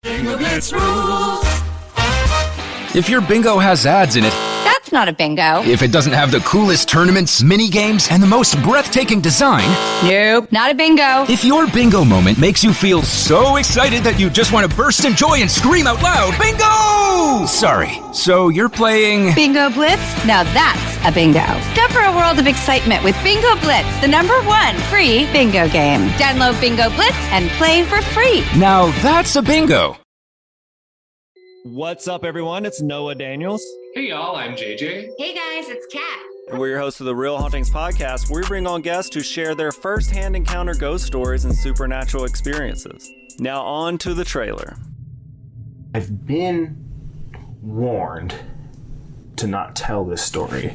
Bingo Blitz rules. If your bingo has ads in it, That's not a bingo. if it doesn't have the coolest tournaments, mini games, and the most breathtaking design, Nope, not a bingo. if your bingo moment makes you feel so excited that you just want to burst in joy and scream out loud, bingo! Sorry, so you're playing... Bingo Blitz? Now that's a bingo. Go for a world of excitement with Bingo Blitz, the #1 free bingo game. Download Bingo Blitz and play for free. Now that's a bingo. What's up, everyone? It's Noah Daniels. Hey y'all, I'm JJ. Hey guys, it's Kat. And we're your hosts of the Real Hauntings podcast, where we bring on guests to share their first-hand encounter ghost stories and supernatural experiences. Now on to the trailer. I've been warned to not tell this story,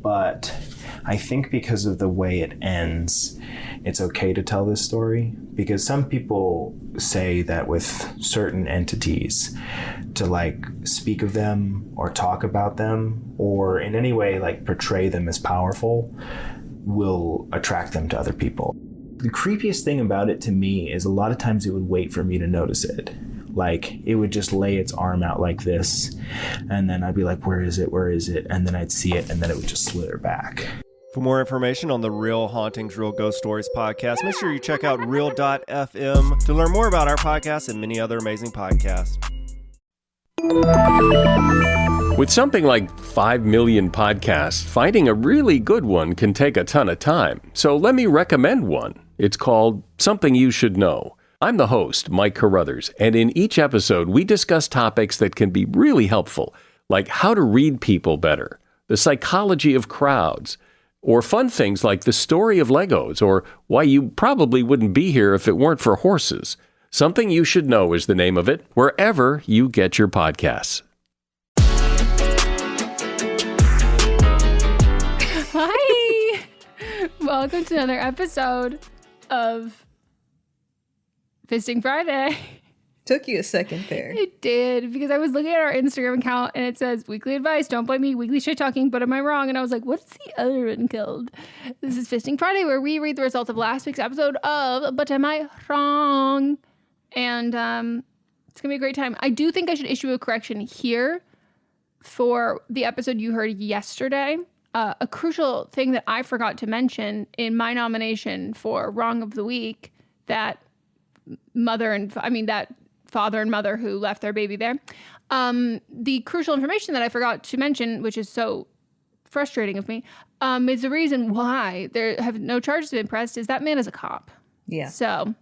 but I think because of the way it ends, it's okay to tell this story, because some people say that with certain entities, to like speak of them or talk about them or in any way like portray them as powerful will attract them to other people. The creepiest thing about it to me is a lot of times it would wait for me to notice it. Like, it would just lay its arm out like this, and then I'd be like, where is it? Where is it? And then I'd see it, and then it would just slither back. For more information on the Real Hauntings, Real Ghost Stories podcast, make sure you check out real.fm to learn more about our podcast and many other amazing podcasts. With something like 5 million podcasts, finding a really good one can take a ton of time. So let me recommend one. It's called Something You Should Know. I'm the host, Mike Carruthers, and in each episode, we discuss topics that can be really helpful, like how to read people better, the psychology of crowds, or fun things like the story of Legos, or why you probably wouldn't be here if it weren't for horses. Something You Should Know is the name of it, wherever you get your podcasts. Hi! Welcome to another episode of Fisting Friday. Took you a second there. It did, because I was looking at our Instagram account and it says weekly advice, don't blame me, weekly shit talking, but am I wrong? And I was like, what's the other one called? This is Fisting Friday, where we read the results of last week's episode of But Am I Wrong? And it's gonna be a great time. I do think I should issue a correction here for the episode you heard yesterday. A crucial thing that I forgot to mention in my nomination for Wrong of the Week, that father and mother who left their baby there. The crucial information that I forgot to mention, which is so frustrating of me, is the reason why there have no charges been pressed, is that man is a cop. Yeah. So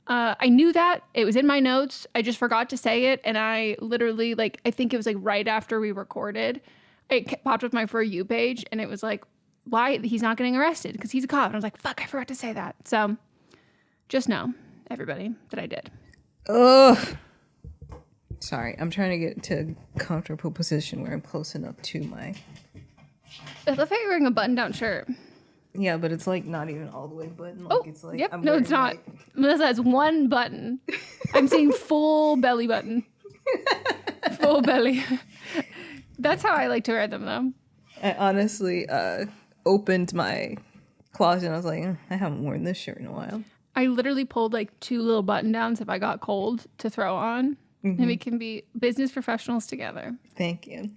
I knew that. It was in my notes. I just forgot to say it. And I literally, I think it was right after we recorded, it popped up my For You page. And it was like, why? He's not getting arrested because he's a cop. And I was like, fuck, I forgot to say that. So just know, everybody, that I did. Ugh. Sorry, I'm trying to get to a comfortable position where I'm close enough to my... I love how you're wearing a button-down shirt. Yeah, but it's not even all the way button. Yep. No, it's not. Melissa has one button. I'm seeing full belly button. Full belly. That's how I like to wear them, though. I honestly opened my closet and I was like, I haven't worn this shirt in a while. I literally pulled 2 little button downs if I got cold to throw on. Mm-hmm. And we can be business professionals together. Thank you.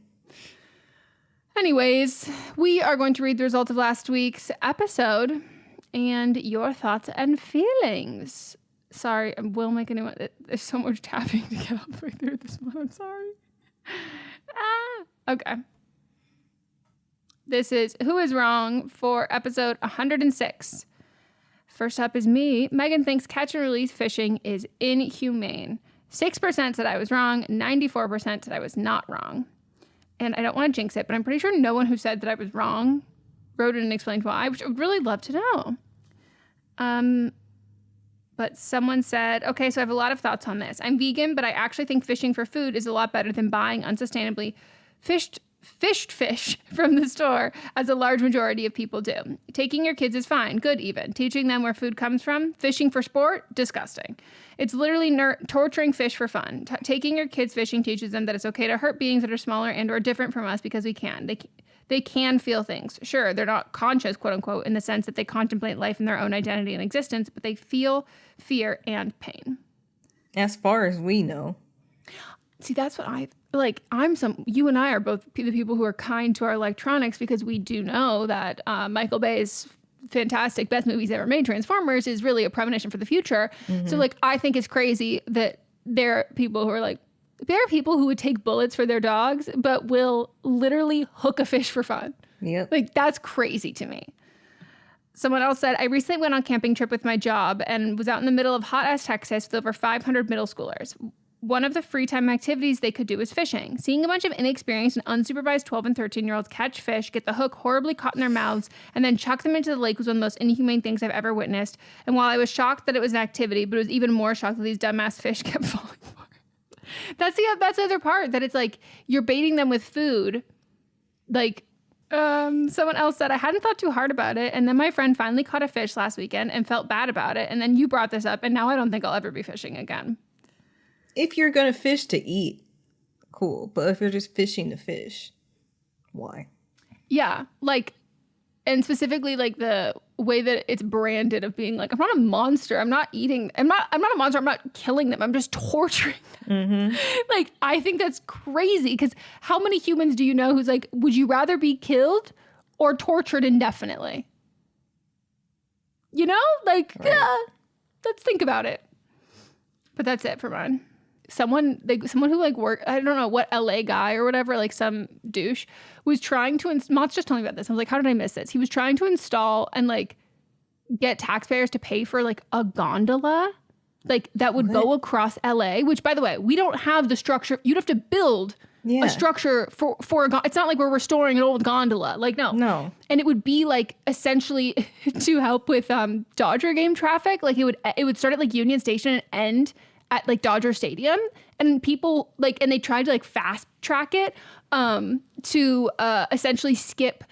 Anyways, we are going to read the results of last week's episode and your thoughts and feelings. Sorry, I will make a new one. There's so much tapping to get all the way through this one. I'm sorry. Okay. This is Who Is Wrong for episode 106. First up is me. Megan thinks catch and release fishing is inhumane. 6% said I was wrong. 94% said I was not wrong. And I don't want to jinx it, but I'm pretty sure no one who said that I was wrong wrote it and explained why, which I would really love to know. But someone said, okay, so I have a lot of thoughts on this. I'm vegan, but I actually think fishing for food is a lot better than buying unsustainably fished fish from the store, as a large majority of people do. Taking your kids is fine, good even. Teaching them where food comes from, fishing for sport, disgusting. It's literally torturing fish for fun. Taking your kids fishing teaches them that it's okay to hurt beings that are smaller and or different from us because we can. They can feel things. Sure, they're not conscious, quote unquote, in the sense that they contemplate life and their own identity and existence, but they feel fear and pain. As far as we know. See, that's what you and I are both the people who are kind to our electronics, because we do know that Michael Bay's fantastic best movies ever made, Transformers, is really a premonition for the future. So like, I think it's crazy that there are people who would take bullets for their dogs, but will literally hook a fish for fun. Yep. Like, that's crazy to me. Someone else said, I recently went on a camping trip with my job and was out in the middle of hot-ass Texas with over 500 middle schoolers. One of the free time activities they could do was fishing. Seeing a bunch of inexperienced and unsupervised 12 and 13-year-olds catch fish, get the hook horribly caught in their mouths, and then chuck them into the lake was one of the most inhumane things I've ever witnessed. And while I was shocked that it was an activity, but it was even more shocked that these dumbass fish kept falling for it. That's the other part, that it's like you're baiting them with food. Like, someone else said, I hadn't thought too hard about it, and then my friend finally caught a fish last weekend and felt bad about it, and then you brought this up, and now I don't think I'll ever be fishing again. If you're going to fish to eat, cool. But if you're just fishing to fish, why? Yeah. Like, and specifically like the way that it's branded of being like, I'm not a monster. I'm not a monster. I'm not killing them. I'm just torturing them. Like, I think that's crazy, because how many humans do you know who's like, would you rather be killed or tortured indefinitely? You know, like, right. Yeah, let's think about it. But that's it for mine. Someone who like worked, I don't know what LA guy or whatever, like some douche was trying to, Mott's just told me about this. I was like, how did I miss this? He was trying to install and like get taxpayers to pay for like a gondola, like that would go across LA, which by the way, we don't have the structure. You'd have to build a structure for it's not like we're restoring an old gondola. Like, no. And it would be like essentially to help with Dodger game traffic. Like it would start at like Union Station and end at like Dodger Stadium, and people like, and they tried to like fast track it to essentially skip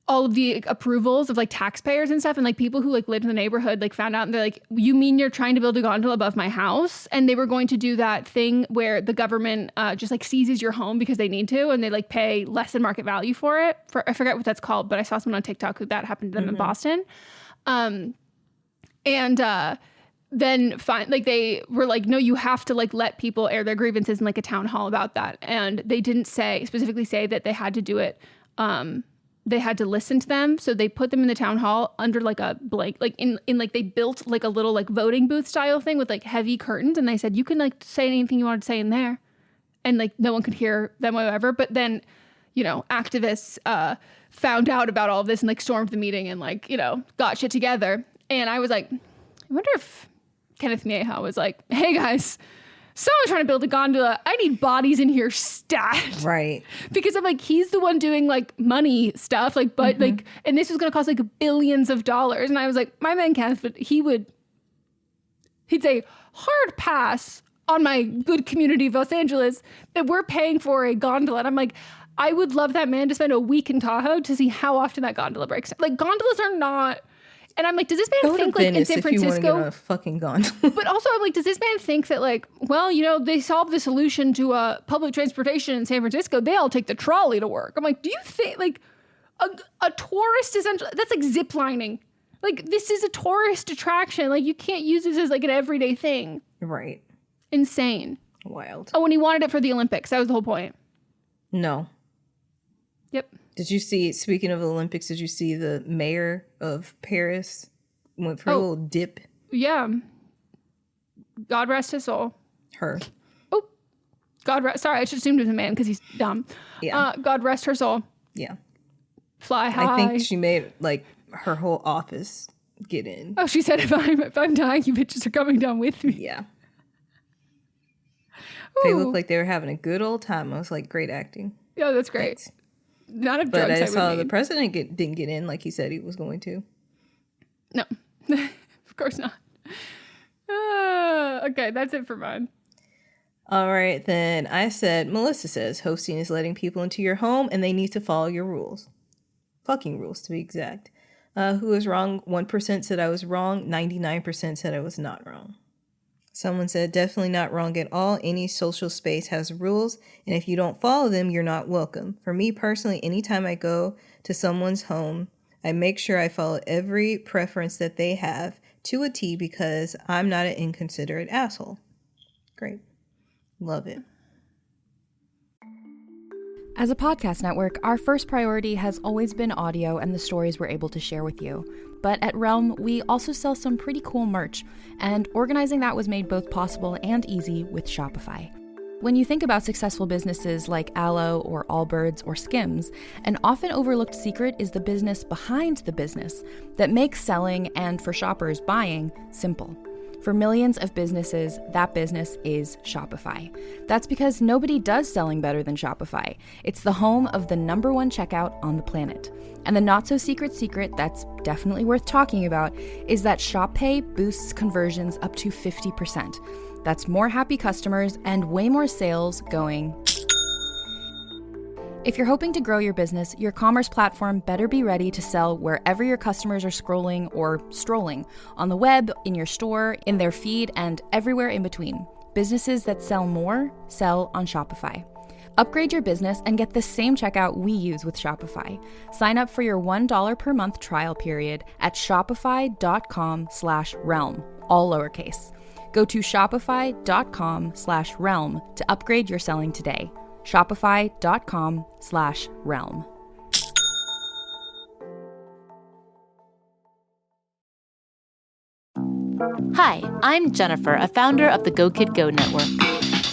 all of the approvals of like taxpayers and stuff. And like people who like lived in the neighborhood like found out, and they're like, you mean you're trying to build a gondola above my house? And they were going to do that thing where the government just like seizes your home because they need to, and they like pay less than market value for it. I forget what that's called, but I saw someone on TikTok who that happened to them in Boston. Then they were like, no, you have to like let people air their grievances in like a town hall about that. And they didn't specifically say that they had to do it. They had to listen to them. So they put them in the town hall under like a blank, like in like they built like a little like voting booth style thing with like heavy curtains. And they said, you can like say anything you want to say in there. And like no one could hear them whatever. But then, you know, activists found out about all of this and like stormed the meeting and like, you know, got shit together. And I was like, I wonder if Kenneth Mieha was like, hey guys, someone's trying to build a gondola. I need bodies in here stat. Right. Because I'm like, he's the one doing like money stuff, like, but like, and this was going to cost like billions of dollars. And I was like, my man Kenneth, but he'd say hard pass on my good community of Los Angeles that we're paying for a gondola. And I'm like, I would love that man to spend a week in Tahoe to see how often that gondola breaks. Like, gondolas are not. And I'm like, does this man think like in San Francisco? If you want to get a fucking gondola. But also I'm like, does this man think that like, well, you know, they solved the solution to public transportation in San Francisco. They all take the trolley to work. I'm like, do you think like a tourist essentially, that's like zip lining. Like, this is a tourist attraction. Like, you can't use this as like an everyday thing. Right. Insane. Wild. Oh, and he wanted it for the Olympics. That was the whole point. No. Yep. Did you see, speaking of the Olympics, did you see the mayor of Paris went for a little dip? Yeah. God rest his soul. Her. Oh, God rest. Sorry, I should assume it was a man because he's dumb. Yeah. God rest her soul. Yeah. Fly high. I think she made like her whole office get in. Oh, she said, if I'm dying, you bitches are coming down with me. Yeah. They looked like they were having a good old time. I was like, great acting. Yeah, that's great. Thanks. Not of drugs. But I saw the president didn't get in like he said he was going to. No, of course not. Okay, that's it for mine. All right, then I said, Melissa says, hosting is letting people into your home and they need to follow your rules. Fucking rules, to be exact. Who is wrong? 1% said I was wrong. 99% said I was not wrong. Someone said, definitely not wrong at all. Any social space has rules, and if you don't follow them, you're not welcome. For me personally, anytime I go to someone's home, I make sure I follow every preference that they have to a T because I'm not an inconsiderate asshole. Great. Love it. As a podcast network, our first priority has always been audio and the stories we're able to share with you. But at Realm, we also sell some pretty cool merch, and organizing that was made both possible and easy with Shopify. When you think about successful businesses like Aloe or Allbirds or Skims, an often overlooked secret is the business behind the business that makes selling and, for shoppers, buying simple. For millions of businesses, that business is Shopify. That's because nobody does selling better than Shopify. It's the home of the #1 checkout on the planet. And the not-so-secret secret that's definitely worth talking about is that Shop Pay boosts conversions up to 50%. That's more happy customers and way more sales going. If you're hoping to grow your business, your commerce platform better be ready to sell wherever your customers are scrolling or strolling, on the web, in your store, in their feed, and everywhere in between. Businesses that sell more sell on Shopify. Upgrade your business and get the same checkout we use with Shopify. Sign up for your $1 per month trial period at shopify.com/realm, all lowercase. Go to shopify.com/realm to upgrade your selling today. Shopify.com/realm. Hi, I'm Jennifer, a founder of the Go Kid Go network.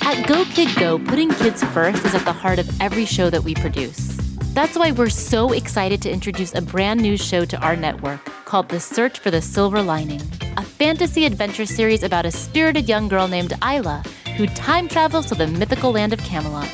At Go Kid Go, putting kids first is at the heart of every show that we produce. That's why we're so excited to introduce a brand new show to our network called The Search for the Silver Lining, a fantasy adventure series about a spirited young girl named Isla who time travels to the mythical land of Camelot.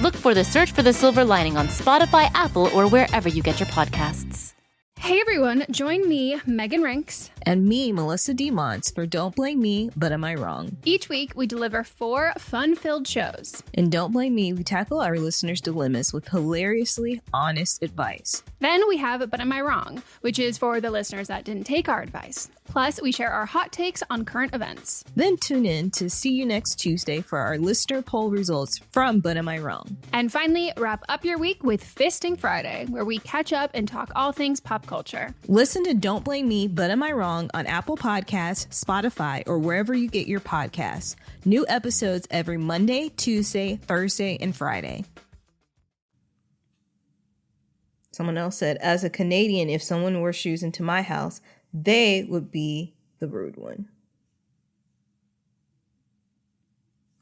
Look for The Search for the Silver Lining on Spotify, Apple, or wherever you get your podcasts. Hey everyone, join me, Megan Rinks. And me, Melissa DeMonts, for Don't Blame Me, But Am I Wrong? Each week, we deliver 4 fun-filled shows. In Don't Blame Me, we tackle our listeners' dilemmas with hilariously honest advice. Then we have But Am I Wrong, which is for the listeners that didn't take our advice. Plus, we share our hot takes on current events. Then tune in to See You Next Tuesday for our listener poll results from But Am I Wrong? And finally, wrap up your week with Fisting Friday, where we catch up and talk all things pop culture. Listen to Don't Blame Me, But Am I Wrong on Apple Podcasts, Spotify, or wherever you get your podcasts. New episodes every Monday, Tuesday, Thursday, and Friday. Someone else said, as a Canadian, if someone wore shoes into my house, they would be the rude one.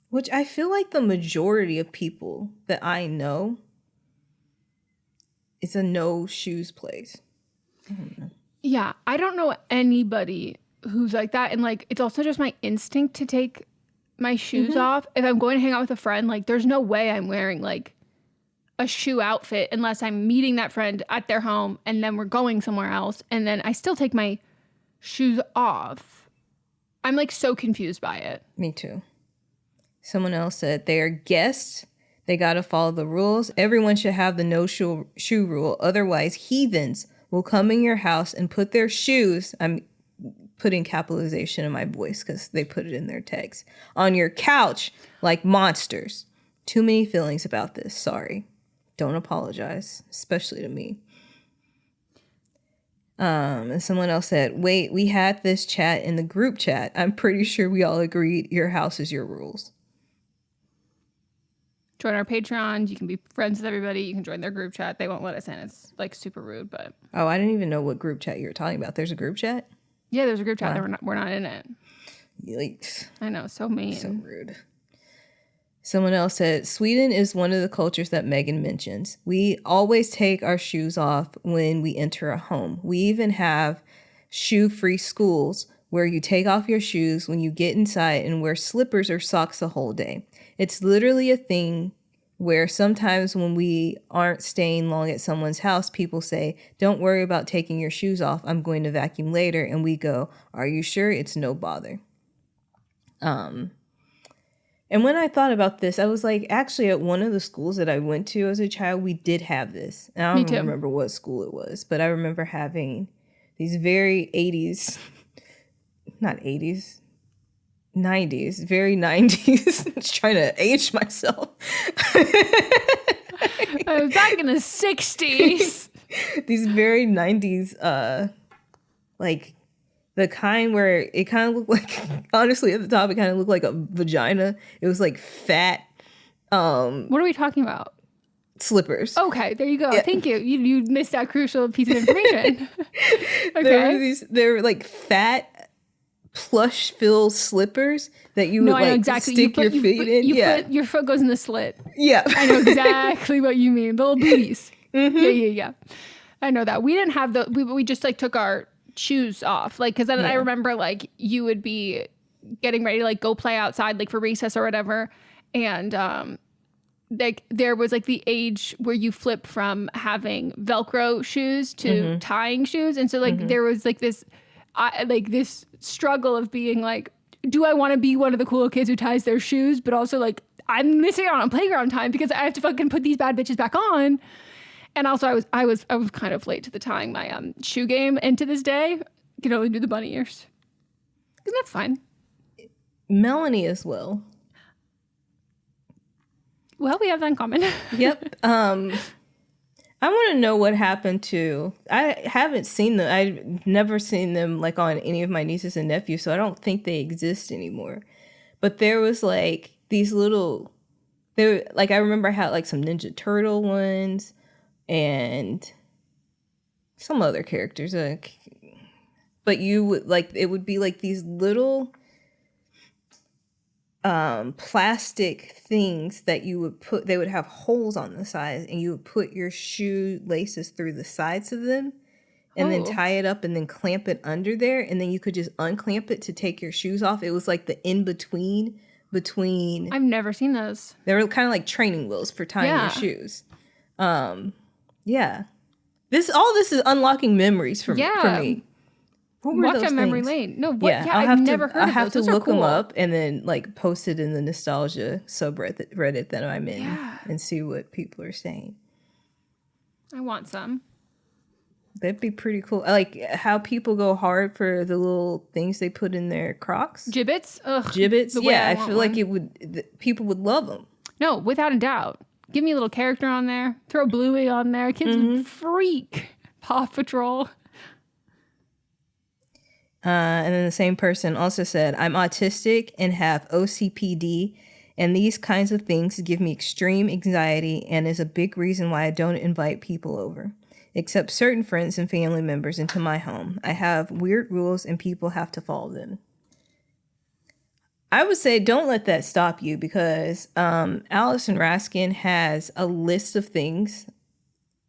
Which I feel like the majority of people that I know, it's a no shoes place. I don't know. Yeah, I don't know anybody who's like that. And like, it's also just my instinct to take my shoes off. If I'm going to hang out with a friend, like there's no way I'm wearing like a shoe outfit unless I'm meeting that friend at their home and then we're going somewhere else. And then I still take my shoes off. I'm like so confused by it. Me too. Someone else said they are guests. They got to follow the rules. Everyone should have the no shoe rule. Otherwise, heathens will come in your house and put their shoes, I'm putting capitalization in my voice because they put it in their text, on your couch like monsters. Too many feelings about this. Sorry. Don't apologize, especially to me. And someone else said, wait, we had this chat in the group chat. I'm pretty sure we all agreed your house is your rules. Join our Patreon. You can be friends with everybody. You can join their group chat. They won't let us in. It's like super rude, but. Oh, I didn't even know what group chat you were talking about. There's a group chat? Yeah, there's a group chat. Wow. We're not in it. Yikes. I know, so mean. So rude. Someone else said, Sweden is one of the cultures that Megan mentions. We always take our shoes off when we enter a home. We even have shoe-free schools where you take off your shoes when you get inside and wear slippers or socks the whole day. It's literally a thing where sometimes when we aren't staying long at someone's house, people say, don't worry about taking your shoes off. I'm going to vacuum later. And we go, are you sure? It's no bother. And when I thought about this, I was like, actually, at one of the schools that I went to as a child, we did have this. And I don't remember what school it was, but I remember having these very 80s, not 80s, 90s, very 90s. Just trying to age myself. I was back in the 60s. These very 90s, like The kind where it kind of looked like, honestly, at the top, it kind of looked like a vagina. It was like fat. What are we talking about? Slippers. Okay, there you go. Yeah. Thank you. You missed that crucial piece of information. Okay. There were like fat, plush-filled slippers that you would stick your feet in. Your foot goes in the slit. Yeah. I know exactly what you mean. The little booties. Mm-hmm. Yeah. I know that. We didn't have we just like took our shoes off. Like, because then I remember like you would be getting ready to like go play outside like for recess or whatever. And like there was like the age where you flip from having Velcro shoes to tying shoes. And so like there was like this struggle of being like, do I want to be one of the cool kids who ties their shoes? But also like I'm missing out on playground time because I have to fucking put these bad bitches back on. And also I was kind of late to the tying my shoe game. And to this day, I can only do the bunny ears. And that's fine. Melanie as well. Well, we have that in common. Yep. I want to know what happened to, I haven't seen them. I've never seen them like on any of my nieces and nephews, so I don't think they exist anymore. But there was like these little, I remember I had like some Ninja Turtle ones and some other characters. But you would like, it would be like these little plastic things that you would put, they would have holes on the sides and you would put your shoe laces through the sides of them and then tie it up and then clamp it under there, and then you could just unclamp it to take your shoes off. It was like the in-between I've never seen those. They were kind of like training wheels for tying your shoes. Yeah. This is unlocking memories for me. What were Walk those down memory things? lane. No, what? Yeah, I've never heard of those. I have to Those are look them cool. up and then like post it in the nostalgia subreddit that I'm in and see what people are saying. I want some. That'd be pretty cool. I like how people go hard for the little things they put in their Crocs. Gibbets? Ugh. Gibbets? Yeah, I feel like one. people would love them. No, without a doubt. Give me a little character on there. Throw Bluey on there. Kids would freak. Paw Patrol. And then the same person also said, I'm autistic and have OCPD, and these kinds of things give me extreme anxiety and is a big reason why I don't invite people over, except certain friends and family members into my home. I have weird rules and people have to follow them. I would say don't let that stop you, because Allison Raskin has a list of things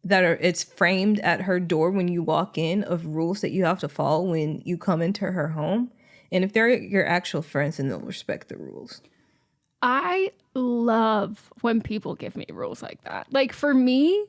it's framed at her door when you walk in, of rules that you have to follow when you come into her home. And if they're your actual friends, then they'll respect the rules. I love when people give me rules like that. Like for me,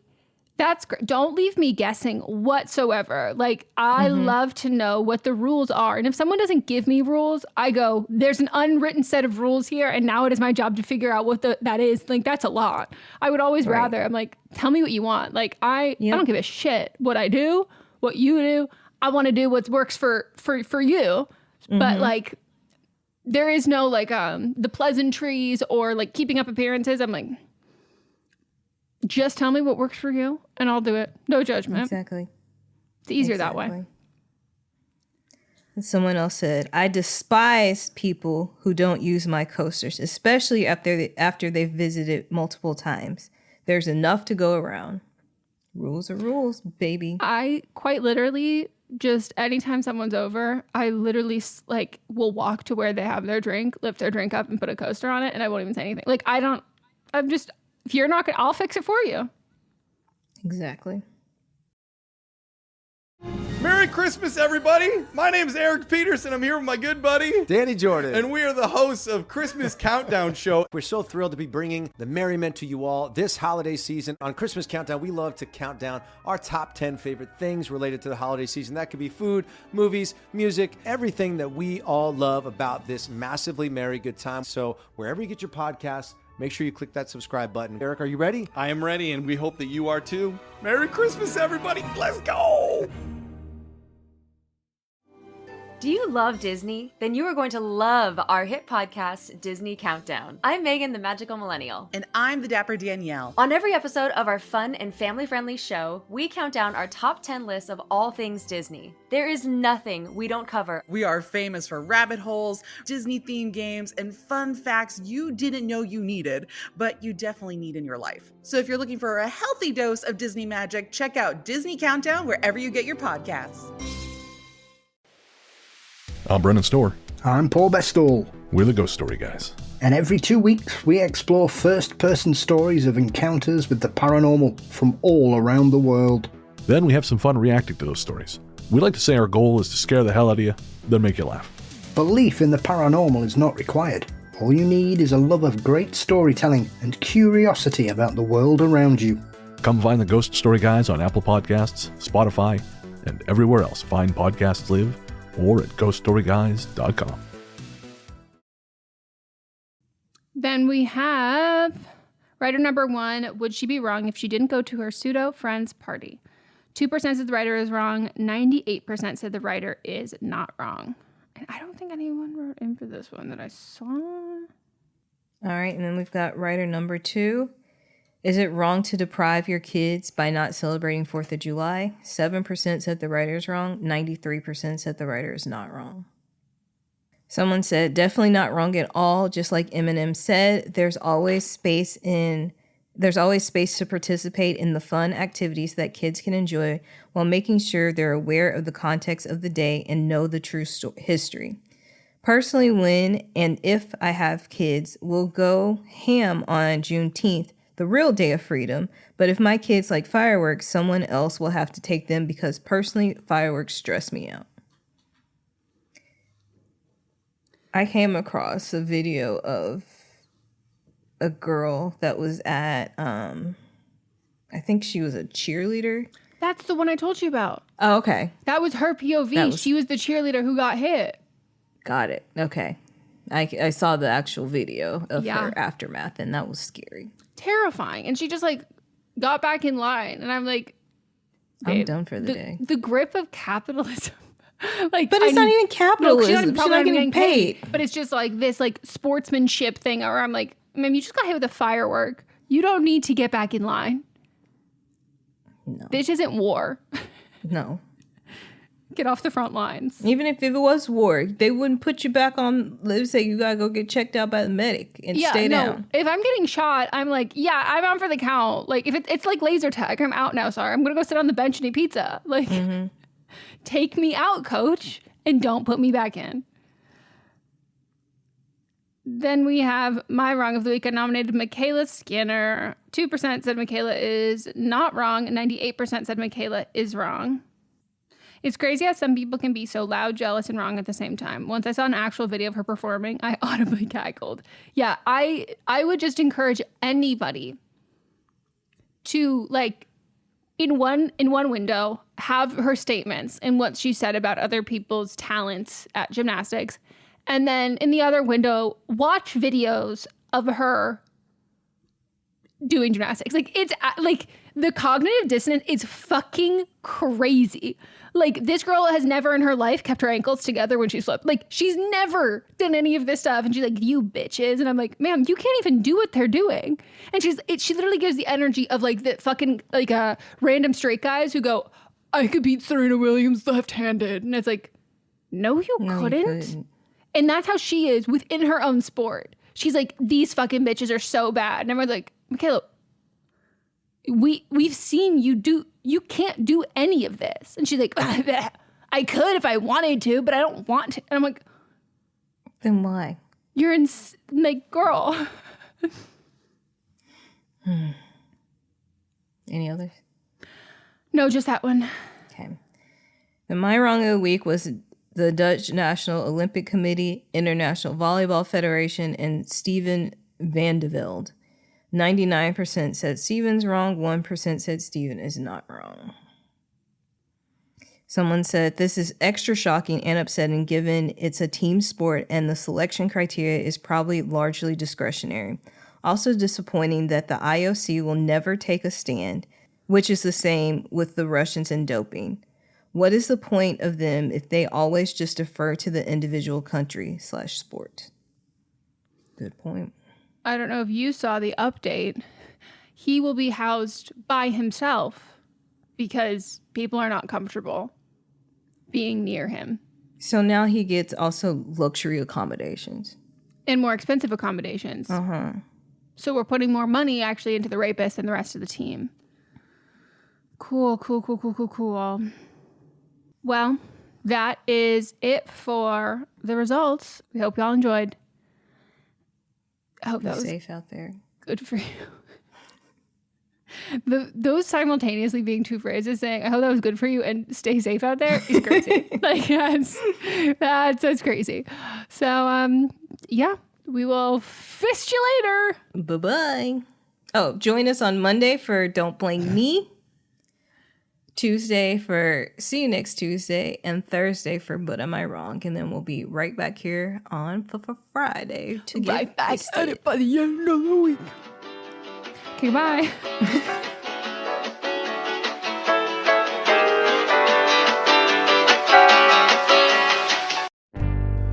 that's great. Don't leave me guessing whatsoever. Like I love to know what the rules are. And if someone doesn't give me rules, I go, there's an unwritten set of rules here, and now it is my job to figure out what that is. Like that's a lot. I would always rather, I'm like, tell me what you want. Like I don't give a shit what I do, what you do. I want to do what works for you. But like there is no like the pleasantries or like keeping up appearances. I'm like, just tell me what works for you and I'll do it. No judgment. Exactly. It's easier that way. And someone else said, I despise people who don't use my coasters, especially after they've visited multiple times. There's enough to go around. Rules are rules, baby. I quite literally just anytime someone's over, I literally like will walk to where they have their drink, lift their drink up and put a coaster on it, and I won't even say anything. Like if you're not gonna, I'll fix it for you. Exactly. Merry Christmas, everybody! My name is Eric Peterson. I'm here with my good buddy Danny Jordan. And we are the hosts of Christmas Countdown Show. We're so thrilled to be bringing the merriment to you all this holiday season. On Christmas Countdown, we love to count down our top 10 favorite things related to the holiday season. That could be food, movies, music, everything that we all love about this massively merry good time. So wherever you get your podcasts, make sure you click that subscribe button. Eric, are you ready? I am ready, and we hope that you are too. Merry Christmas, everybody! Let's go! Do you love Disney? Then you are going to love our hit podcast, Disney Countdown. I'm Megan, the Magical Millennial. And I'm the Dapper Danielle. On every episode of our fun and family-friendly show, we count down our top 10 lists of all things Disney. There is nothing we don't cover. We are famous for rabbit holes, Disney-themed games, and fun facts you didn't know you needed, but you definitely need in your life. So if you're looking for a healthy dose of Disney magic, check out Disney Countdown wherever you get your podcasts. I'm Brennan Storr. I'm Paul Bestall. We're the Ghost Story Guys. And every 2 weeks, we explore first-person stories of encounters with the paranormal from all around the world. Then we have some fun reacting to those stories. We like to say our goal is to scare the hell out of you, then make you laugh. Belief in the paranormal is not required. All you need is a love of great storytelling and curiosity about the world around you. Come find the Ghost Story Guys on Apple Podcasts, Spotify, and everywhere else fine podcasts live, or at ghoststoryguys.com. Then we have writer number 1. Would she be wrong if she didn't go to her pseudo friend's party? 2% said the writer is wrong. 98% said the writer is not wrong. And I don't think anyone wrote in for this one that I saw. All right, and then we've got writer number 2. Is it wrong to deprive your kids by not celebrating 4th of July? 7% said the writer is wrong. 93% said the writer is not wrong. Someone said, definitely not wrong at all. Just like Eminem said, there's always space to participate in the fun activities that kids can enjoy while making sure they're aware of the context of the day and know the true history. Personally, when and if I have kids, we'll go ham on Juneteenth, the real day of freedom. But if my kids like fireworks, someone else will have to take them because personally, fireworks stress me out. I came across a video of a girl that was at, I think she was a cheerleader. That's the one I told you about. Oh, okay. That was her POV. She was the cheerleader who got hit. Got it. Okay. I saw the actual video of her aftermath, and that was scary. Terrifying. And she just like got back in line. And I'm like, I'm done for the day. The grip of capitalism. Like, but it's not even capitalism. No, she's not getting paid. But it's just like this like sportsmanship thing where I'm like, man, you just got hit with a firework. You don't need to get back in line. No. This isn't war. No. Get off the front lines. Even if it was war, they wouldn't put you back on. Let's say you gotta go get checked out by the medic and stay down. If I'm getting shot, I'm like, yeah, I'm on for the count. Like if it's like laser tag, I'm out now. Sorry, I'm gonna go sit on the bench and eat pizza. Like, take me out, coach, and don't put me back in. Then we have my wrong of the week. I nominated Michaela Skinner. 2% said Michaela is not wrong. 98% said Michaela is wrong. It's crazy how some people can be so loud, jealous, and wrong at the same time. Once I saw an actual video of her performing, I audibly cackled. Yeah, I would just encourage anybody to, like, in one window, have her statements and what she said about other people's talents at gymnastics. And then in the other window, watch videos of her doing gymnastics. Like, it's like the cognitive dissonance is fucking crazy. Like, this girl has never in her life kept her ankles together when she slipped. Like, she's never done any of this stuff. And she's like, you bitches. And I'm like, ma'am, you can't even do what they're doing. And she literally gives the energy of like the fucking like random straight guys who go, I could beat Serena Williams left-handed. And it's like, no, you couldn't. And that's how she is within her own sport. She's like, these fucking bitches are so bad. And everyone's like, Michaela, we've seen you do, you can't do any of this. And she's like, I could if I wanted to, but I don't want to. And I'm like, then why? You're like, girl. Any others? No, just that one. Okay. And my wrong of the week was the Dutch National Olympic Committee, International Volleyball Federation, and Steven van de Velde. 99% said Steven's wrong, 1% said Steven is not wrong. Someone said, this is extra shocking and upsetting given it's a team sport and the selection criteria is probably largely discretionary. Also disappointing that the IOC will never take a stand, which is the same with the Russians and doping. What is the point of them if they always just defer to the individual country/sport? Good point. I don't know if you saw the update. He will be housed by himself because people are not comfortable being near him. So now he gets also luxury accommodations. And more expensive accommodations. Uh-huh. So we're putting more money actually into the rapist and the rest of the team. Cool. Well, that is it for the results. We hope y'all enjoyed. I hope that was safe out there. Good for you. Those simultaneously being two phrases saying, I hope that was good for you and stay safe out there is crazy. Like that's crazy. So, yeah, we will fist you later. Bye-bye. Oh, join us on Monday for Don't Blame Me, Tuesday for See You Next Tuesday, and Thursday for But Am I Wrong? And then we'll be right back here on for Friday to get right back at it by the end of the week. Okay, bye.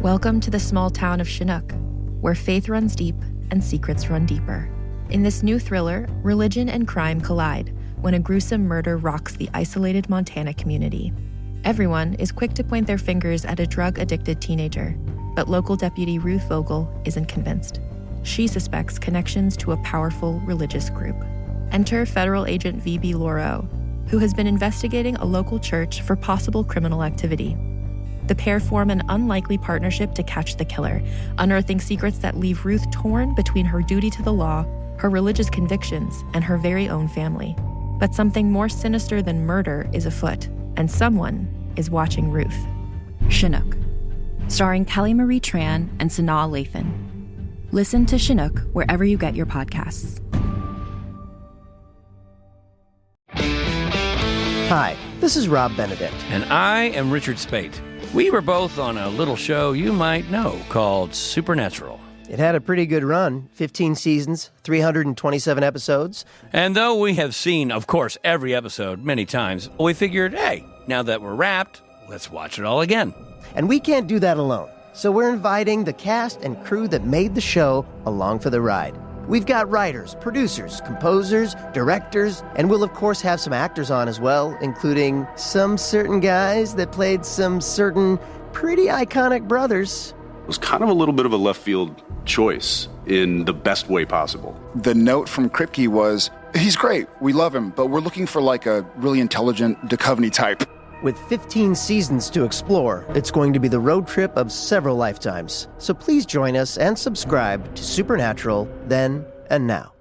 Welcome to the small town of Chinook, where faith runs deep and secrets run deeper. In this new thriller, religion and crime collide when a gruesome murder rocks the isolated Montana community. Everyone is quick to point their fingers at a drug-addicted teenager, but local deputy Ruth Vogel isn't convinced. She suspects connections to a powerful religious group. Enter federal agent V.B. Lauro, who has been investigating a local church for possible criminal activity. The pair form an unlikely partnership to catch the killer, unearthing secrets that leave Ruth torn between her duty to the law, her religious convictions, and her very own family. But something more sinister than murder is afoot, and someone is watching Ruth. Chinook, starring Kelly Marie Tran and Sanaa Lathan. Listen to Chinook wherever you get your podcasts. Hi, this is Rob Benedict. And I am Richard Spate. We were both on a little show you might know called Supernatural. It had a pretty good run, 15 seasons, 327 episodes. And though we have seen, of course, every episode many times, we figured, hey, now that we're wrapped, let's watch it all again. And we can't do that alone. So we're inviting the cast and crew that made the show along for the ride. We've got writers, producers, composers, directors, and we'll of course have some actors on as well, including some certain guys that played some certain pretty iconic brothers. It was kind of a little bit of a left field choice in the best way possible. The note from Kripke was, he's great, we love him, but we're looking for like a really intelligent Duchovny type. With 15 seasons to explore, it's going to be the road trip of several lifetimes. So please join us and subscribe to Supernatural then and now.